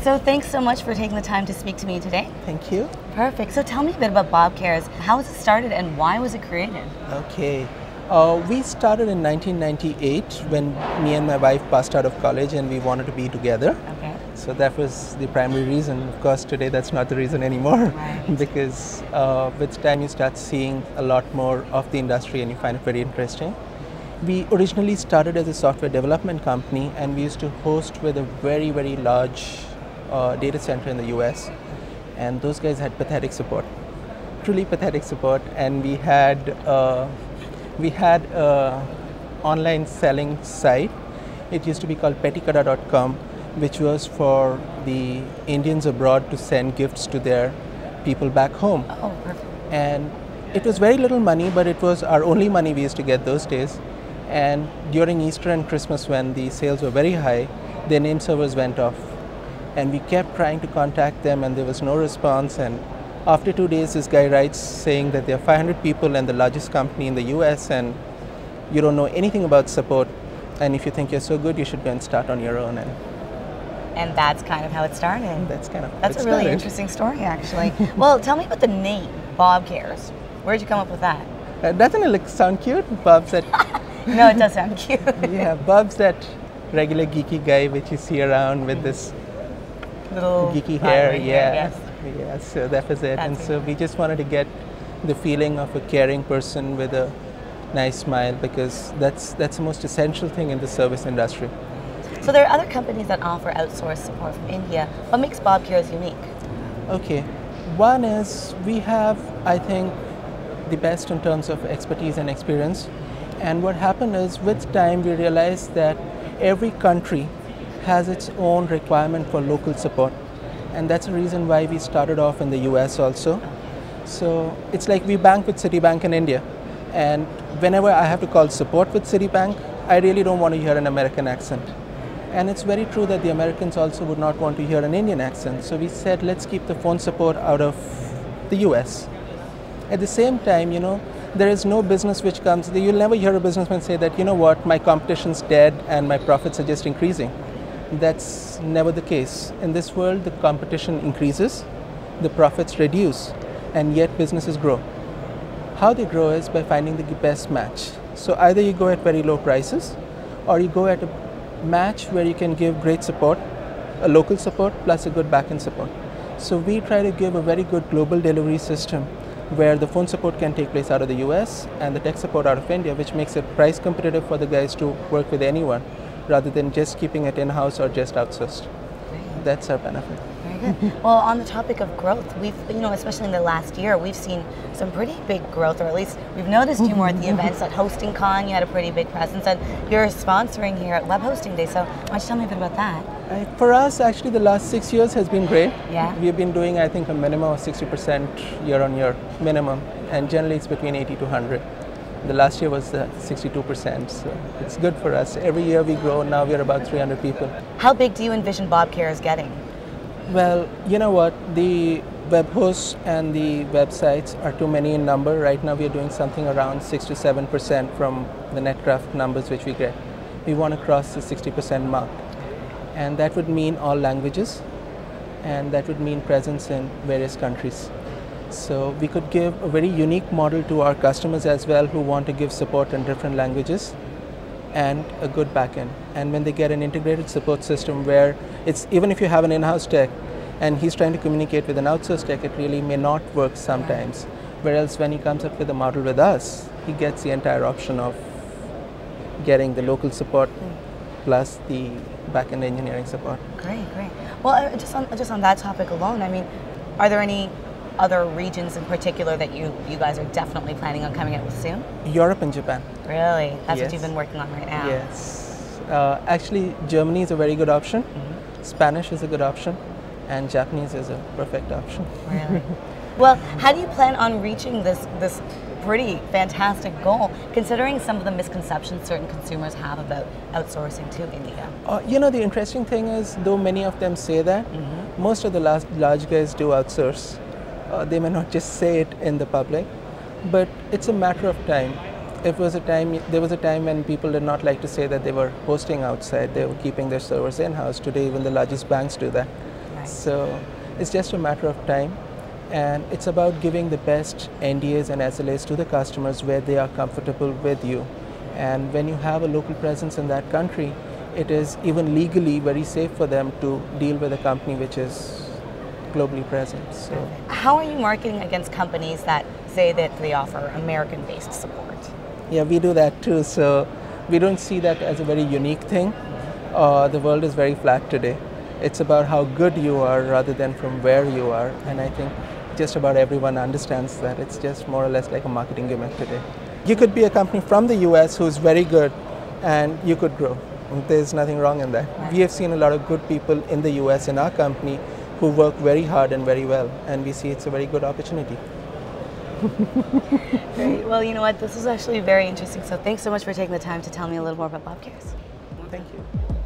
So thanks so much for taking the time to speak to me today. Thank you. Perfect. So tell me a bit about Bob Cares. How was it started and why was it created? Okay. We started in 1998 when me and my wife passed out of college and we wanted to be together. Okay. So that was the primary reason. Of course, today that's not the reason anymore Right. because with time you start seeing a lot more of the industry and you find it very interesting. We originally started as a software development company and we used to host with a very, very large data center in the US. And those guys had pathetic support, truly pathetic support. And we had a online selling site. It used to be called pettikada.com, which was for the Indians abroad to send gifts to their people back home. Oh, perfect. And it was very little money, but it was our only money we used to get those days. And during Easter and Christmas, when the sales were very high, their name servers went off. And we kept trying to contact them and there was no response. And after 2 days, this guy writes saying that there are 500 people and the largest company in the US and you don't know anything about support. And if you think you're so good, you should go and start on your own. And that's kind of how it started. That's kind of That's a really interesting story, actually. Well, tell me about the name, Bob Cares. Where did you come up with that? Doesn't it sound cute? Bob's that. No, it does sound cute. Yeah, Bob's that regular geeky guy which you see around with this Little geeky hair. Yes. Yeah, so that was it. That's And so it. we just wanted to get the feeling of a caring person with a nice smile because that's the most essential thing in the service industry. So there are other companies that offer outsourced support from India. What makes Bob Cares unique? Okay, one is we have, I think, the best in terms of expertise and experience. And what happened is with time we realized that every country has its own requirement for local support. And that's the reason why we started off in the US also. So it's like we bank with Citibank in India. And whenever I have to call support with Citibank, I really don't want to hear an American accent. And it's very true that the Americans also would not want to hear an Indian accent. So we said, let's keep the phone support out of the US. At the same time, there is no business which comes, you'll never hear a businessman say that, you know what, my competition's dead and my profits are just increasing. That's never the case. In this world, the competition increases, the profits reduce, and yet businesses grow. How they grow is by finding the best match. So either you go at very low prices, or you go at a match where you can give great support, a local support plus a good back-end support. So we try to give a very good global delivery system where the phone support can take place out of the US and the tech support out of India, which makes it price competitive for the guys to work with anyone rather than just keeping it in-house or just outsourced. That's our benefit. Very good. Well, on the topic of growth, we've, especially in the last year, we've seen some pretty big growth, or at least we've noticed you more at the events. At Hosting Con, you had a pretty big presence, and you're sponsoring here at Web Hosting Day. So why don't you tell me a bit about that? For us, actually, the last 6 years has been great. Yeah. We've been doing, I think, a minimum of 60% year on year, minimum, and generally it's between 80 to 100. The last year was 62%, so it's good for us. Every year we grow, now we're about 300 people. How big do you envision Bob Cares getting? Well, you know what, the web hosts and the websites are too many in number. Right now we're doing something around 6 to 7% from the Netcraft numbers which we get. We want to cross the 60% mark. And that would mean all languages, and that would mean presence in various countries. So we could give a very unique model to our customers as well who want to give support in different languages and a good backend. And when they get an integrated support system where it's, even if you have an in-house tech and he's trying to communicate with an outsourced tech, it really may not work sometimes. Whereas when he comes up with a model with us, he gets the entire option of getting the local support plus the back-end engineering support. Great. Well, just on that topic alone, I mean, are there any other regions in particular that you guys are definitely planning on coming out with soon? Europe and Japan. Really? That's Yes. what you've been working on right now? Yes. Actually, Germany is a very good option. Spanish is a good option. And Japanese is a perfect option. Really? Well, how do you plan on reaching this pretty fantastic goal, considering some of the misconceptions certain consumers have about outsourcing to India? The interesting thing is, though many of them say that, most of the large guys do outsource. They may not just say it in the public, but it's a matter of time. There was a time when people did not like to say that they were hosting outside. They were keeping their servers in-house. Today, even the largest banks do that. Right. So it's just a matter of time. And it's about giving the best NDAs and SLAs to the customers where they are comfortable with you. And when you have a local presence in that country, it is even legally very safe for them to deal with a company which is globally present. So, how are you marketing against companies that say that they offer American-based support? yeah, we do that too. So we don't see that as a very unique thing. The world is very flat today. It's about how good you are rather than from where you are. And I think just about everyone understands that. It's just more or less like a marketing gimmick today. You could be a company from the US who's very good and you could grow. There's nothing wrong in that. Right. We have seen a lot of good people in the US in our company who work very hard and very well, and we see it's a very good opportunity. Great. Well, you know what? This was actually very interesting. So thanks so much for taking the time to tell me a little more about Bob Cares. Thank you.